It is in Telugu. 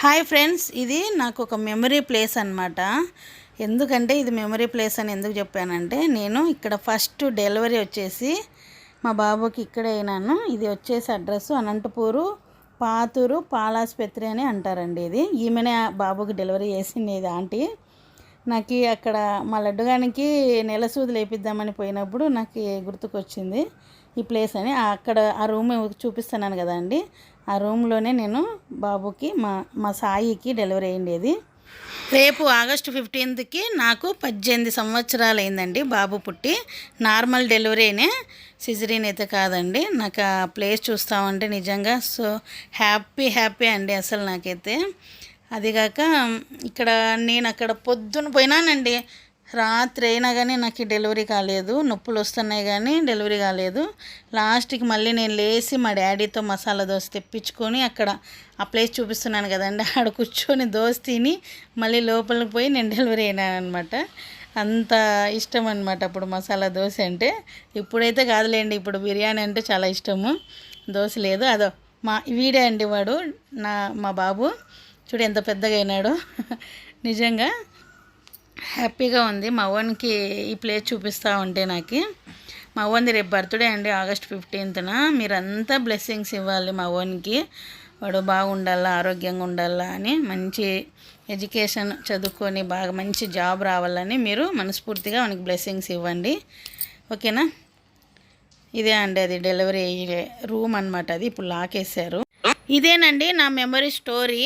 హాయ్ ఫ్రెండ్స్, ఇది నాకు ఒక మెమరీ ప్లేస్ అనమాట. ఎందుకంటే ఇది మెమరీ ప్లేస్ అని ఎందుకు చెప్పానంటే, నేను ఇక్కడ ఫస్ట్ డెలివరీ వచ్చేసి మా బాబుకి ఇక్కడే అయినాను. ఇది వచ్చేసి అడ్రస్ అనంతపూరు పాతూరు పాలాస్పత్రి అని అంటారండి. ఇది ఈమెనే బాబుకి డెలివరీ చేసింది ఇది ఆంటీ. నాకు అక్కడ మా లడ్డుగానికి నెల సూదులు వేపిద్దామని పోయినప్పుడు నాకు గుర్తుకొచ్చింది ఈ ప్లేస్ అని. అక్కడ ఆ రూమ్ చూపిస్తున్నాను కదా అండి, ఆ రూమ్లోనే నేను బాబుకి మా సాయికి డెలివరీ అయ్యిండేది. రేపు ఆగస్టు 15కి నాకు 18 సంవత్సరాలు అయిందండి బాబు పుట్టి. నార్మల్ డెలివరీనే, సిజరీన్ అయితే కాదండి. నాకు ఆ ప్లేస్ చూస్తామంటే నిజంగా సో హ్యాపీ అండి అసలు నాకైతే. అదిగాక ఇక్కడ నేను అక్కడ పొద్దున పోయినానండి, రాత్రి అయినా కానీ నాకు డెలివరీ కాలేదు. నొప్పులు వస్తున్నాయి కానీ డెలివరీ కాలేదు. లాస్ట్కి మళ్ళీ నేను లేచి మా డాడీతో మసాలా దోశ తెప్పించుకొని అక్కడ ఆ ప్లేస్ చూపిస్తున్నాను కదండి, ఆడ కూర్చొని దోశ తిని మళ్ళీ లోపలికి పోయి నేను డెలివరీ అయినాను అనమాట. అంత ఇష్టం అనమాట అప్పుడు మసాలా దోశ అంటే. ఇప్పుడైతే కాదులేండి, ఇప్పుడు బిర్యానీ అంటే చాలా ఇష్టము. దోశ లేదు. అదో వీడే అండి వాడు, మా బాబు. చూడు ఎంత పెద్దగా అయినాడో. నిజంగా హ్యాపీగా ఉంది. మా ఓన్కి ఈ ప్లేస్ చూపిస్తూ ఉంటే నాకు. మా ఓన్ది రేపు బర్త్డే అండి, ఆగస్ట్ 15న. మీరంతా బ్లెస్సింగ్స్ ఇవ్వాలి మా ఓన్కి. వాడు బాగుండాలా, ఆరోగ్యంగా ఉండాలా అని, మంచి ఎడ్యుకేషన్ చదువుకొని బాగా మంచి జాబ్ రావాలని మీరు మనస్ఫూర్తిగా మనకి బ్లెస్సింగ్స్ ఇవ్వండి, ఓకేనా. ఇదే అండి అది డెలివరీ రూమ్ అనమాట. అది ఇప్పుడు లాక్ వేసారు. ఇదేనండి నా మెమరీ స్టోరీ.